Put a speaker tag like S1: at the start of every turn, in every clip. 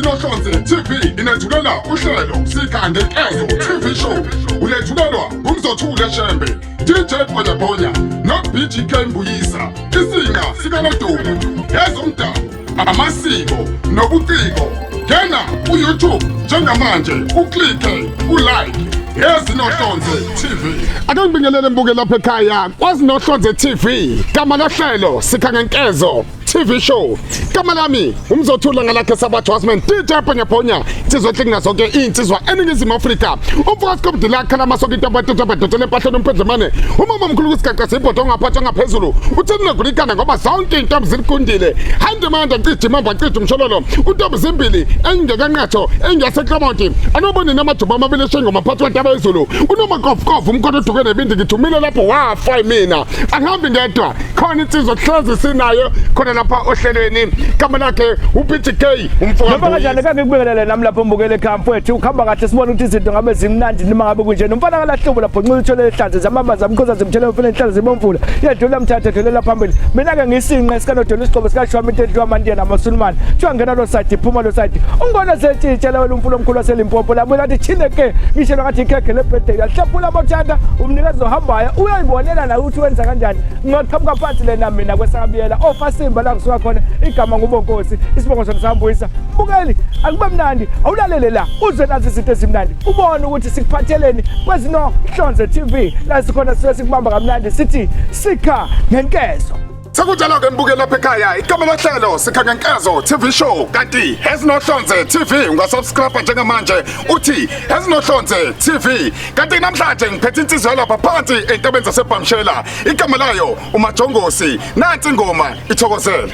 S1: Nomajongosi TV inethulela uhlelo Sikhangenkezo TV show ulethulelwa umzothule Shembe DJ Bhonya no BGK Mbuyisa isinga sikaNodumo ezomdabu amasiko nobuciko ngena ku-YouTube njengamanje uklike ulike Nomajongosi TV. Ake ngibingelele mbuke lapha ekhaya Nomajongosi TV gama lohlelo Sikhangenkezo TV show. Gama lami umzothula ngalakhe sabathu wasman DJ Bhonya sizohlenga zonke insizwa eningizimu Afrika. Umfakazi komdila khala masonke intabadotele empahleni umphendlemane. Umama mkhulu kusigaqa sibhodo ngaphathwa ngaphezulu. Utheni negulikana ngoba zonke intombi zilikundile. Hande manje ncidi mamba ncidi umshololo. Untombi zimbili engekanqatho engaseklamonti. Anobone namajuba amabili shengoma phathi wantaba izulu. Unomakofu umkhono udukwe nebindi ngithumile lapho wafa mina. Angihambi ngedwa. Khona insizwa hlezi sinayo khona lapha ohlelweni igama lakhe uBGK umfowethu.
S2: Noma kanjani kake kubingelele nami lapho mbukele camp wethu ukhamba kahle sibona ukuthi izinto ngabe zimnandi noma ngabe kunje nomfana kalahlobo lapho nqila uthole ehlanze zamamba zamkhoza zimthele mfana enhlanze zibomvula yedlula mthatha edlulela phambili mina ke ngisinqa esikanodolo isigqobo sikashwami intedlu yamandiya namasulumani thiwa ngena lo side iphuma lo side ungibona setshitshela wena umfulo omkhulu waselimpopo labo lathi chineke ngishelo ngathi ikhekhe lebirthday yahlephula abothanda umnikazi ohambayo uyayibonela na ukuthi wenza kanjani ngoqhamuka phansi lena mina kwesakabiyela ofasimba la kusuka khona igama nguBonkosi isibongo sona sambuyisa bukeli akube mnandi awulalele la uzwe nazi izinto ezimnandi ubone ukuthi sikuphatheleni kweZinomajongosi TV la sikhona sikubamba kamnandi sithi Sikhangenkezo.
S1: Sakujala ke mbuke lapha ekhaya igama lohlelo Sikhangenkezo TV show kanti Nomajongosi TV ungasubscribe njengamanje uthi Nomajongosi TV kanti namhlanje ngiphethe insizwa lapha phansi entabeni zasebhamshela igama layo uMajongosi nansi ingoma ithokozele.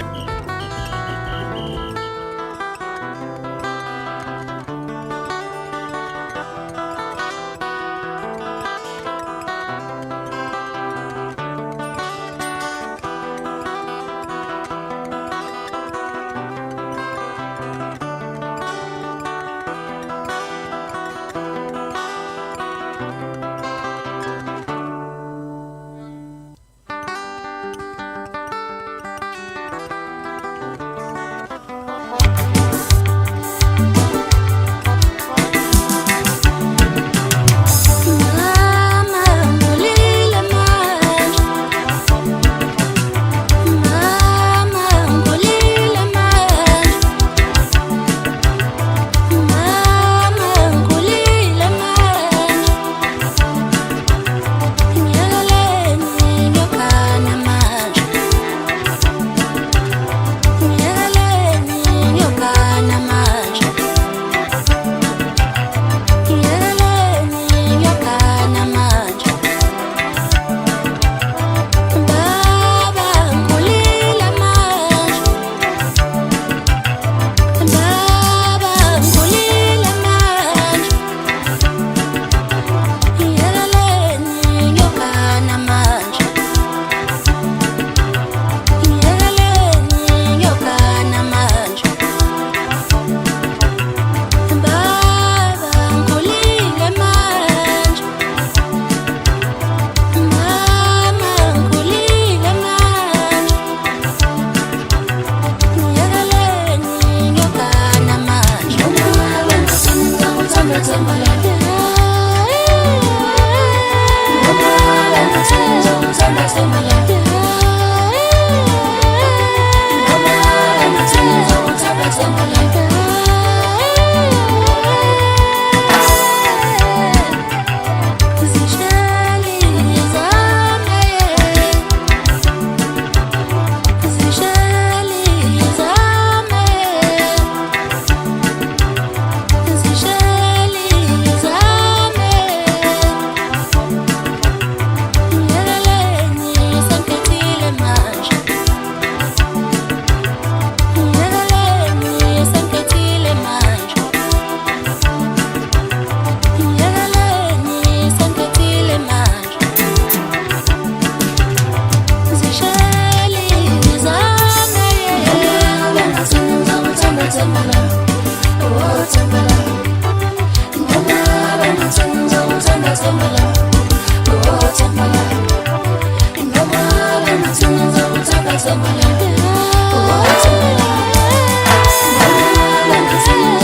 S3: Nomajongosi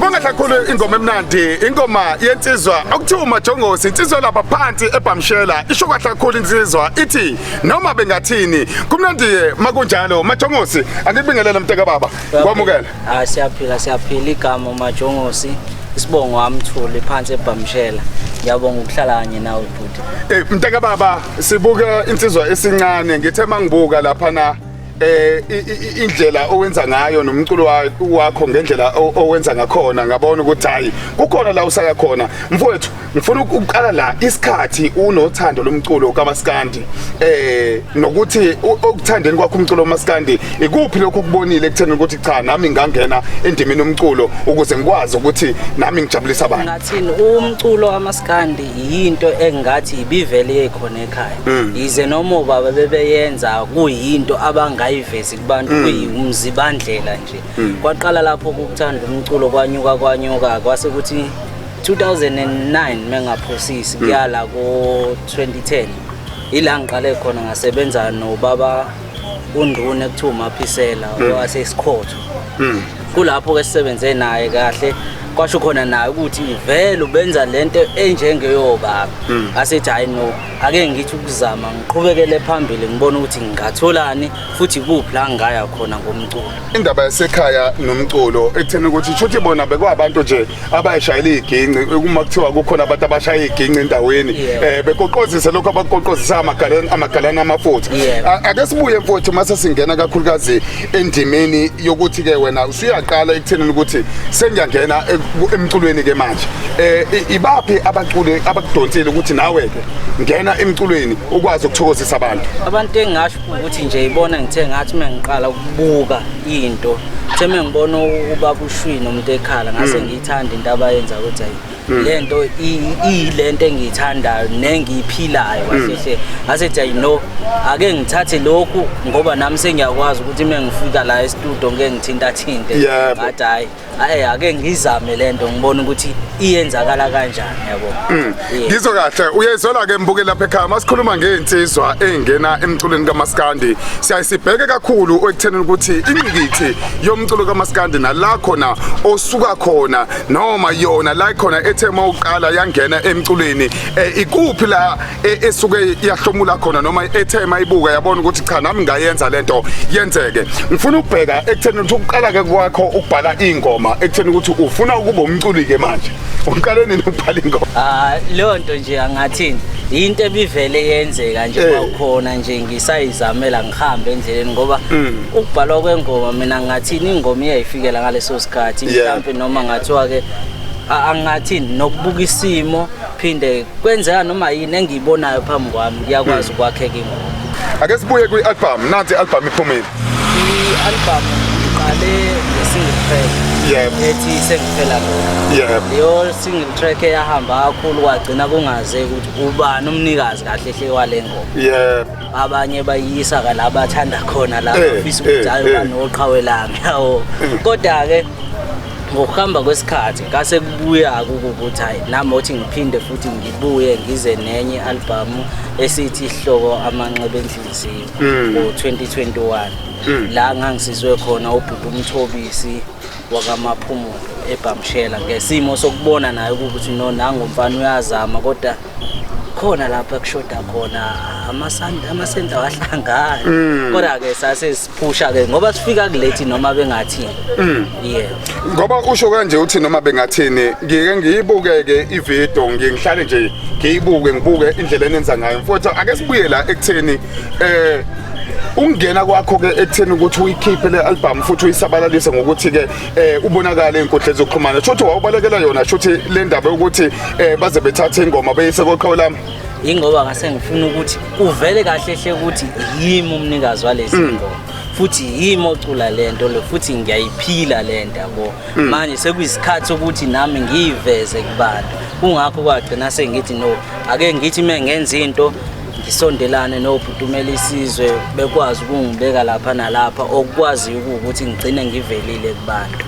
S1: Sibonga kakhulu ingoma emnandi, ingoma yensizwa okuthiwa Nomajongosi, insizwa lapha phansi eBhamshela. Isho kahle kakhulu insizwa ithi noma bengathini. Kumnandi makunjalo Nomajongosi, angibingelela mteka baba. Kwamukela.
S3: Siyaphila igama Nomajongosi. Isibongo wamthuli phansi eBhamshela. Ngiyabonga ukuhlala kanye nawe futhi.
S1: Mteka baba, sibuka insizwa esincane, ngithe mangibuka lapha na indlela owenza ngayo nomculo wakho ngendlela owenza ngakhona ngabona ukuthi hayi kukhona la usaya khona mfowethu. Ngifuna ukuqala la isikhathi unothando lomculo kaMaskandi nokuthi ukuthandeni kwakho umculo kaMaskandi ikuphi lokho ukubonile ekutheni ukuthi cha nami ngangena endimeni yomculo ukuze ngikwazi ukuthi nami ngijabulisa abantu.
S3: Ngathini umculo kaMaskandi into engathi ibivele ekhona ekhaya ize noma ubaba bebeyenza kuyinto abangayivezi kubantu kuyimzibandlela nje. Kwaqala lapho ukuthanda umculo kwanyuka kwase kuthi 2009 mengaphosisi kuyala ko 2010 ila ngiqale khona ngasebenza nobaba uNduna ekuthiwa uMaphisela waseSikhotho. Kulapho ke sisebenze naye kahle kwasho khona naye ukuthi vele ubenza lento enjengeyobaba. Asethi hayi no ake ngithi ukuzama ngiqhubekele phambili ngibona ukuthi ngingatholani futhi kuphi la ngaya khona ngomculo.
S1: Indaba yasekhaya nomculo ekutheni ukuthi shuthi bona bekwabantu nje abayishayela iginqi uma kuthiwa kukhona abantu abashaya iginqi endaweni beqoqozisa lokho abakoqozisa amagalana amafutha. Ake sibuye mfowethu mase singena kakhulukazi endimeni yokuthi ke wena usuyaqala ekutheni ukuthi sengiyangena emculweni ke manje. Ibaphi abaculi abakudonsile ukuthi nawe ke ngena emculweni ukwazi ukuthokozisa abantu?
S3: Abantu engasho ukuthi nje ibona ngithe ngathi mengiqala ukubuka into theme ngibona ubaba uShwini umuntu ekhala ngase ngiyithanda into abayenza ukuthi lento ilento engiyithandayo nengiyiphilayo kahle ngasethi hayi no ake ngithathe lokhu ngoba nami sengiyakwazi ukuthi mengifika la e-studio ngeke ngithinta bathi hayi ake ngizame lento ngibona ukuthi iyenzakala kanjani yabo.
S1: Ngizwe kahle uyezola ke mbuke lapha ekhaya masikhuluma ngeinsizwa engena emculweni kaMaskandi siyayisibheke kakhulu ekutheni ukuthi ingqikithi yomculo kaMaskandi nala khona osuka khona noma yona la khona ethema uqala yangena emculweni ikuphi la esuke yahlomula khona noma ethema ibuka yabona ukuthi cha nami ngayenza lento yenzeke. Ngifuna ukubheka ekutheni ukuthi uqala ke kwakho ukubhala ingoma ekutheni ukuthi ufuna ukuba umculi ke manje uqale nini ukubhala ingoma?
S3: Leyo nto nje angathini into ebivele yenzeka nje kwakhona nje ngisayizamela ngihambe endleleni ngoba ukubhalwa kwengoma mina ngathini ingoma iyayifikela ngaleso sikhathi mhlawumbe noma ngathiwa ke angathini nokubuka isimo phinde kwenzeka noma yini engiyibonayo phambi kwami ngiyakwazi ukwakheka ingoma.
S1: Ake sibuye kwi-album nathi i-album iphumile.
S3: I-album iqale nge-single track ethi sengiphela bona. Leyo single track eyahamba kakhulu kwagcina kungaze ukuthi ubani umnikazi kahle hle wale ngoma. Abanye bayisa ka la bathanda khona la office ukuthi hayi banoqhawe lami yawo. Kodwa ke ngokuhamba kwesikhathi ngase kubuya ukuthi hayi nami othi ngiphinde futhi ngibuye ngize nenye album esithi ihloko amanxeba enhliziyo ngo-2021 la ngangisizwe khona ubhubu umthobisi wakamaphumulo eBhamshela ngesimo sokubona naye ukuthi no nangomfana uyazama kodwa khona lapha kushoda khona amasenta wahlangana kodwa ke sase siphusha ke ngoba sifika kulethi noma bengathini.
S1: Ngoba usho kanje uthi noma bengathini ngike ngiyibuke ke ivideo ngihlale nje ngibuke indlela enenza ngayo mfowethu. Ake sibuye la ekutheni ungena kwakho ke ekutheni ukuthi uyikhiphe le album futhi uyisabalalise ngokuthi ke ubonakala einkundleni zokuxhumana shothi wawubalekela yona shothi le ndaba ukuthi baze bethathe ingoma beyise koqhawe lami
S3: ingoba ngase ngifuna ukuthi kuvele kahle hle ukuthi yimi umnikazi walezi ngoma futhi yimi ocula lento lo futhi ngiyayiphila lento yabo manje sekuyisikhathi ukuthi nami ngiyiveze kubantu kungakho kwagcina sengithi no ake ngithi mengenza into ngisondelane nobhutumela isizwe bekwazi ukungibeka lapha nalapha okwazi ukuthi ngigcine ngivelile kubantu.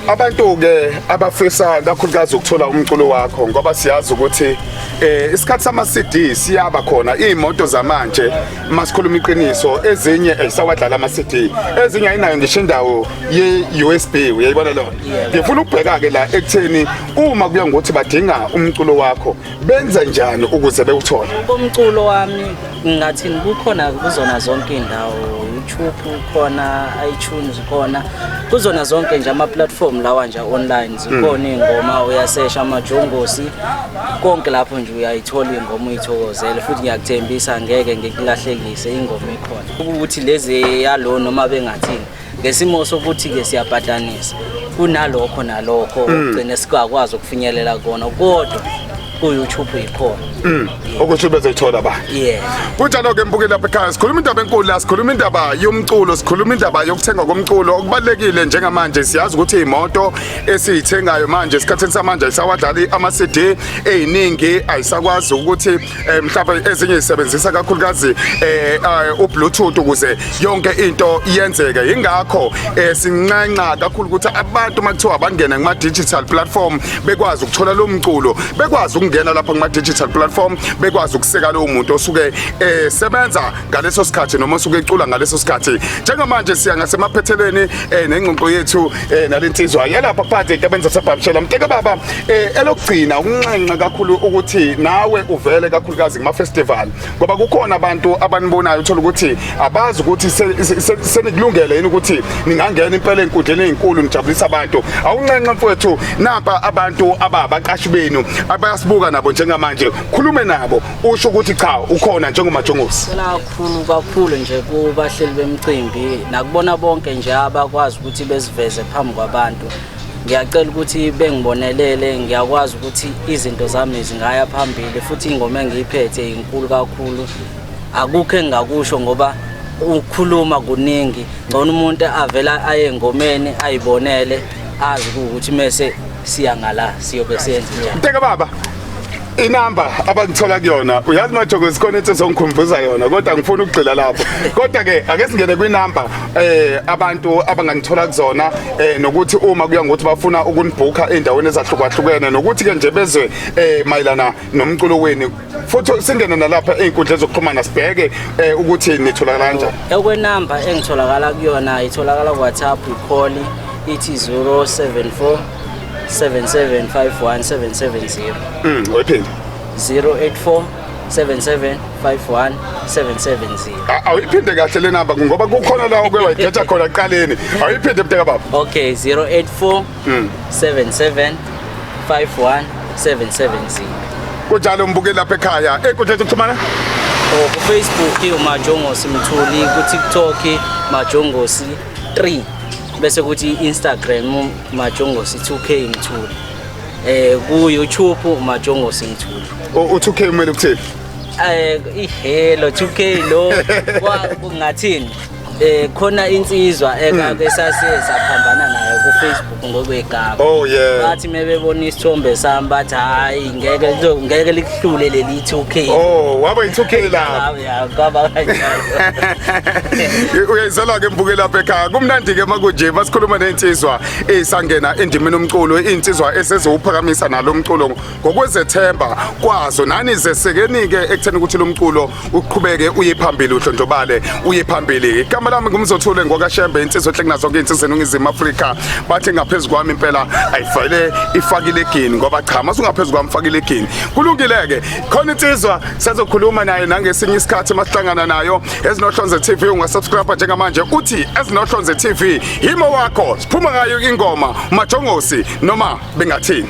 S1: Abantu ke abafisa kakhulukazi ukuthola umculo wakho ngoba siyazi ukuthi isikhathi sama CD siyaba khona imoto zamanje masikhuluma iqiniso ezinye ayisawadlala ama CD ezinye ayinayo ngisho indawo ye USB uyayibona lo ngifuna ukubheka ke la ekutheni uma kuya ngokuthi badinga umculo wakho benza njani ukuze bewuthole
S3: umculo wami ngathini kukhona kuzona zonke indawo YouTube khona iTunes khona kuzona zonke nje ama platform lawa nje online zikhona ingoma uyasesha Nomajongosi konke lapho nje uyayithola ingoma uyithokozele futhi ngiyakuthembisa ngeke ngikulahlekise ingoma ikhona ukuthi lezi yalo noma bengathini ngesimo sokuthi ke siyabhadanisa kunalokho nalokho ugcine sikakwazi ukufinyelela kona kodwa ku YouTube ikhona
S1: ukuthi bezayithola ba kunjalo ke mbuke lapha ekhaya sikhuluma indaba enkulu la sikhuluma indaba yomculo sikhuluma indaba yokuthenga komculo okubalekile njengamanje siyazi ukuthi imoto esiyithengayo manje esikhatheni samanje ayisawadlali ama CD eziningi ayisakwazi ukuthi mhlawumbe ezinye zisebenzisa kakhulukazi uBluetooth ukuze yonke into iyenzeke ingakho sinqanqa kakhulu ukuthi abantu makuthiwa bangena kuma digital platform bekwazi ukuthola lo mculo bekwazi ukungena lapha kuma digital platform bekwazi ukuseka lo muntu osuke sebenza ngaleso sikhathi noma osuke ecula ngaleso sikhathi njengamanje siya ngasemaphethelweni nengqoqo yethu nalensizwa yalapha phansi ebenza sababshela mteke baba elokugcina ukunxenxa kakhulu ukuthi nawe uvele kakhulukazi kuma festival ngoba kukhona abantu abanibonayo uthola ukuthi abazi ukuthi senikulungele yini ukuthi ningangena impela enkundleni ezinkulu nijabulisa abantu awunxenxa mfowethu napa abantu abaqashi benu abayasibuka nabo njengamanje khulume nabo usho ukuthi cha ukhona njengoMajongosi
S3: kakhulu nje kubahleli bemicimbi nakubona bonke nje abakwazi ukuthi beziveze phambi kwabantu ngiyacela ukuthi bengibonelele ngiyakwazi ukuthi izinto zami zingaya phambili futhi ingoma engiyiphethe inkulu kakhulu akukho engakusho ngoba ukukhuluma kuningi ngona umuntu avela aye engomeni ayibonele azi ukuthi mase siya ngala siyobe senze njani
S1: mteka baba inamba abangithola kuyona uyazi Majongosi khona into zongikhumbuza yona kodwa ngifuna ukugxila lapho kodwa ke ake singene kwinamba abantu abangangithola kuzona nokuthi uma kuya ngokuthi bafuna ukunibhuka endaweni ezahlukahlukene nokuthi ke nje bezwe mayilana nomculo wenu futhi singene nalapha einkundleni zokuxhumana sibheke ukuthi nitholakala kanjani
S3: ekwenamba engitholakala kuyona itholakala ku WhatsApp icall ithi 074 7751770
S1: oyiphinde
S3: 084 7751 770
S1: awuyiphinde kahle le namba ngoba kukhona la okwayithetha khona eqaleni awuyiphinde mteka baba
S3: okay 084 7751 770
S1: kunjalo mbuke lapha ekhaya enkundleni zokuxhumana
S3: ku Facebook uMajongosi Mthuli ku TikTok Majongosi 3 bese kuthi Instagram Majongosi 2K Mthuli ku YouTube Majongosi Mthuli
S1: u2K umele ukuthini
S3: ihelo 2K lo kungathini khona insizwa ekake saphambana nayo ku Facebook ngokwegama
S1: oh yeah
S3: bathi mebebona isithombe sami bathi hayi ngeke likuhlule leli 2K
S1: oh waba i2K la
S3: ya kwaba kanjalo
S1: uyayizala ke mbuke lapha ekhaya kumnandi ke makunje basikhuluma nensizwa esangena endimeni omculo insizwa esezowuphakamisa nalo mculo ngokwezethemba kwazo nani zesekeni ke ekutheni ukuthi lo mculo uqhubeke uye phambili uhlondlobale uye phambili lami ngumzothule ngokashembe insizwa ehlekina zonke insizwe eNingizimu Afrika bathi ngaphezulu kwami impela ayifayile ifakile egini ngoba cha masungaphezulu kwami fakile egini kulungileke khona insizwa sizokhuluma naye nangesinye isikhathi masihlangana nayo ezinohlonze TV ungasubscribe njengamanje uthi ezinohlonze TV yimo wakho siphuma ngayo ingoma Majongosi noma bengathini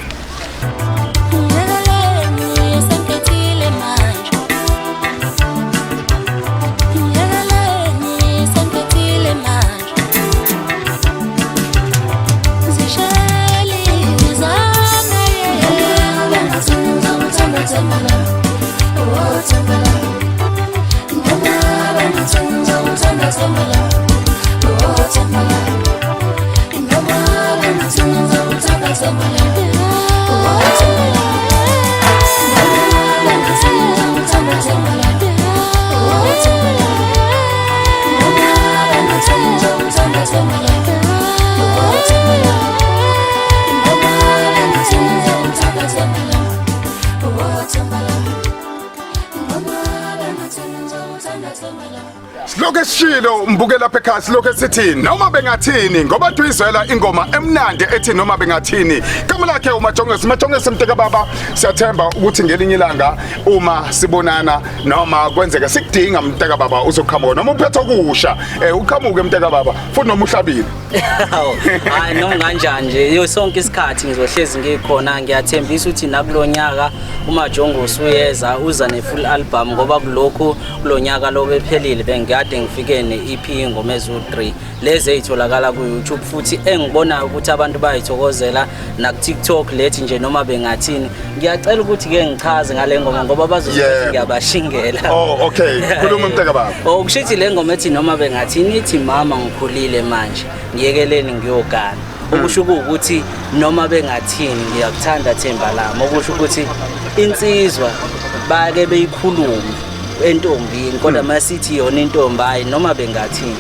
S1: Siloke sishilo mbuke lapha ekhaya siloke sithi noma bengathini ngoba tuyizwela ingoma emnandi ethi noma bengathini. Igama lakhe uMajongosi mteka baba. Siyathemba ukuthi ngelinye ilanga uma sibonana noma kwenzeka sikudinga mteka baba uzoqhamuka noma uphethe okusha uqhamuke mteka baba futhi noma uhlabile.
S3: Hayi noma kanjani nje yo sonke isikhathi ngizohlezi ngikhona ngiyathembisa ukuthi nakulonyaka uMajongosi uyeza uza ne full album ngoba kulokho kulonyaka lobephelile bengikade ngifike ne-EP ingoma ezu3 lezi ezitholakala ku YouTube futhi engibona ukuthi abantu bayithokozela na ku TikTok lethi nje noma bengathini ngiyacela ukuthi ke ngichaze ngale ngoma ngoba bazokuthi ngiyabashingela.
S1: Oh okay khuluma mteka baba.
S3: Okushithi le ngoma ethi noma bengathini ithi mama ngikhulile manje ngiyekeleni ngiyogana. Okusho ukuthi noma bengathini ngiyakuthanda Themba lami okusho ukuthi insizwa bake beyikhuluma entombini kodwa masithi yona intombi hayi noma bengathini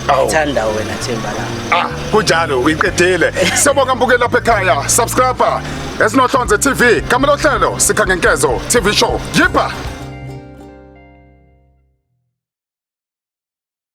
S3: ngithanda wena Themba lami.
S1: Kunjalo uyiqedile. Sibonga mbuke lapha ekhaya subscriber esinohlonze TV kamelo hlelo Sikhangenkezo TV show. Yipa.